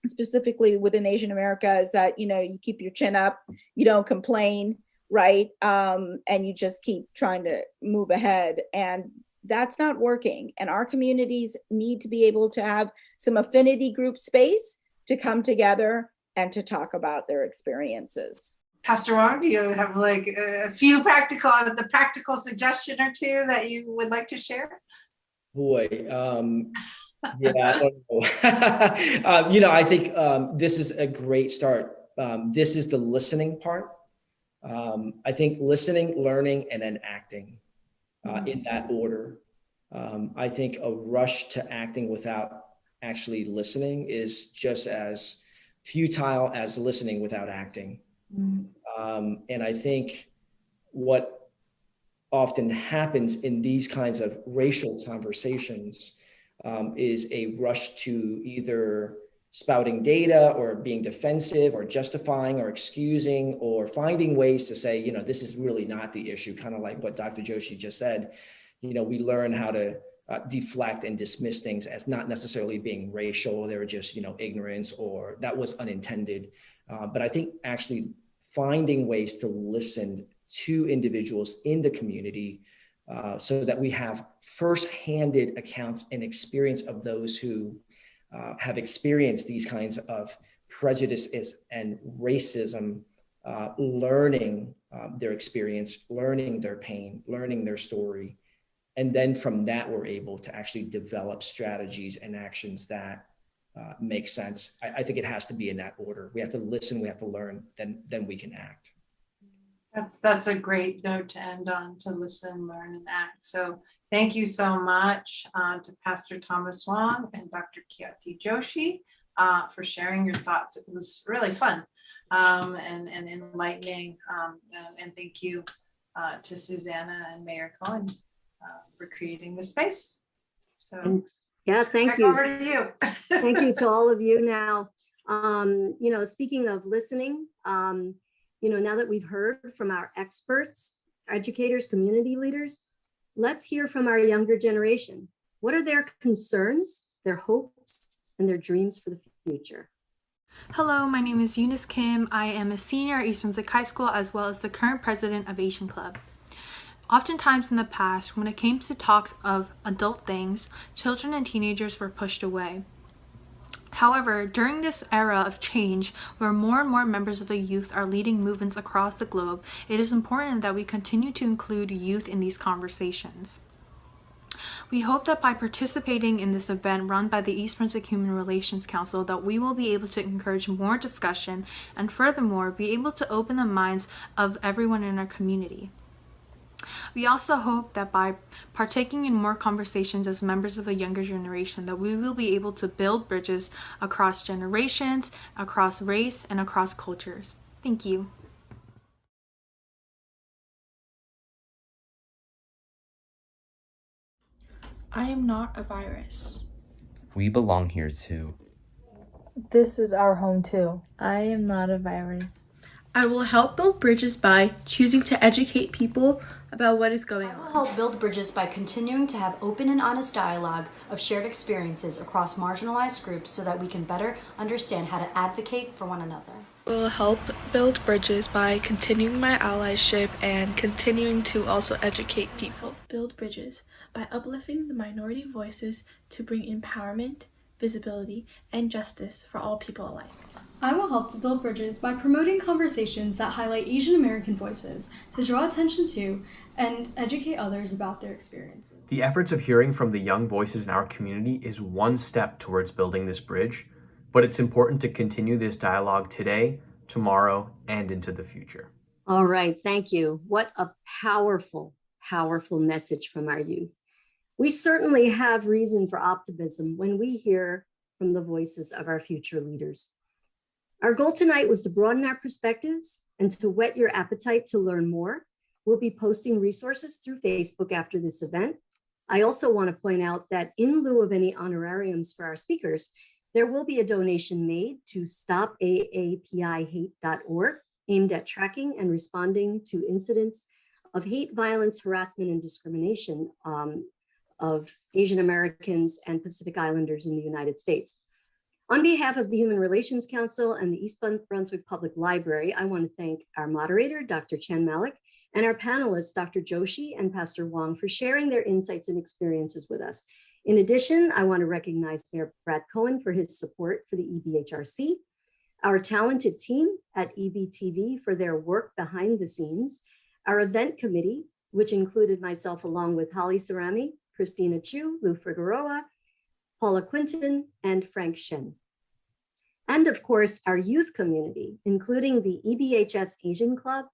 specifically within Asian America, is that, you keep your chin up, you don't complain, right? And you just keep trying to move ahead. And that's not working. And our communities need to be able to have some affinity group space to come together and to talk about their experiences. Pastor Wong, do you have like a few practical suggestion or two that you would like to share? Boy, yeah, I don't know. I think this is a great start. This is the listening part. I think listening, learning, and then acting in that order. I think a rush to acting without actually listening is just as futile as listening without acting. And I think what often happens in these kinds of racial conversations is a rush to either spouting data or being defensive or justifying or excusing or finding ways to say, this is really not the issue, kind of like what Dr. Joshi just said. We learn how to deflect and dismiss things as not necessarily being racial. They're just, ignorance or that was unintended. But I think actually finding ways to listen to individuals in the community so that we have first-handed accounts and experience of those who have experienced these kinds of prejudices and racism, learning their experience, learning their pain, learning their story. And then from that, we're able to actually develop strategies and actions that make sense. I think it has to be in that order. We have to listen, we have to learn, then we can act. That's a great note to end on, to listen, learn, and act. So thank you so much to Pastor Thomas Wong and Dr. Khyati Joshi for sharing your thoughts. It was really fun and enlightening. And thank you to Susanna and Mayor Cohen for creating the space. So yeah, thank you. Over to you. Thank you to all of you. Now, speaking of listening, now that we've heard from our experts, educators, community leaders, let's hear from our younger generation. What are their concerns, their hopes, and their dreams for the future? Hello, my name is Eunice Kim. I am a senior at East Brunswick High School as well as the current president of Asian Club. Oftentimes in the past, when it came to talks of adult things, children and teenagers were pushed away. However, during this era of change, where more and more members of the youth are leading movements across the globe, it is important that we continue to include youth in these conversations. We hope that by participating in this event run by the East Brunswick Human Relations Council, that we will be able to encourage more discussion and furthermore be able to open the minds of everyone in our community. We also hope that by partaking in more conversations as members of the younger generation, that we will be able to build bridges across generations, across race, and across cultures. Thank you. I am not a virus. We belong here too. This is our home too. I am not a virus. I will help build bridges by choosing to educate people about what is going on. I will help build bridges by continuing to have open and honest dialogue of shared experiences across marginalized groups so that we can better understand how to advocate for one another. I will help build bridges by continuing my allyship and continuing to also educate people. Build bridges by uplifting the minority voices to bring empowerment, visibility, and justice for all people alike. I will help to build bridges by promoting conversations that highlight Asian American voices to draw attention to and educate others about their experiences. The efforts of hearing from the young voices in our community is one step towards building this bridge, but it's important to continue this dialogue today, tomorrow, and into the future. All right, thank you. What a powerful, powerful message from our youth. We certainly have reason for optimism when we hear from the voices of our future leaders. Our goal tonight was to broaden our perspectives and to whet your appetite to learn more. We'll be posting resources through Facebook after this event. I also want to point out that in lieu of any honorariums for our speakers, there will be a donation made to stopaapihate.org aimed at tracking and responding to incidents of hate, violence, harassment, and discrimination of Asian Americans and Pacific Islanders in the United States. On behalf of the Human Relations Council and the East Brunswick Public Library, I want to thank our moderator, Dr. Chan-Malik, and our panelists, Dr. Joshi and Pastor Wong, for sharing their insights and experiences with us. In addition, I want to recognize Mayor Brad Cohen for his support for the EBHRC. our talented team at EBTV for their work behind the scenes, our event committee, which included myself along with Holly Cerami, Christina Chu, Lou Figueroa, Paula Quinton, and Frank Shen. And of course, our youth community, including the EBHS Asian Club,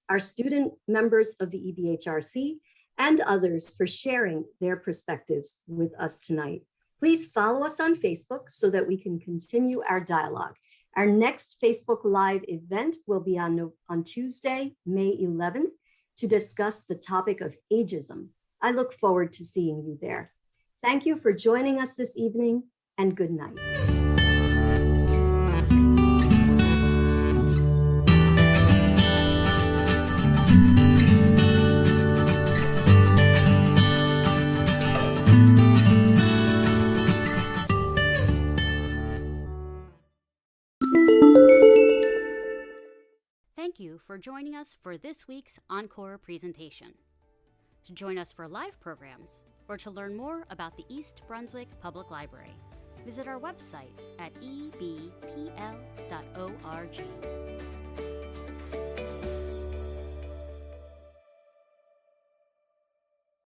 our student members of the EBHRC, and others for sharing their perspectives with us tonight. Please follow us on Facebook so that we can continue our dialogue. Our next Facebook Live event will be on Tuesday, May 11th, to discuss the topic of ageism. I look forward to seeing you there. Thank you for joining us this evening, and good night. Thank you for joining us for this week's Encore presentation. To join us for live programs or to learn more about the East Brunswick Public Library, visit our website at ebpl.org.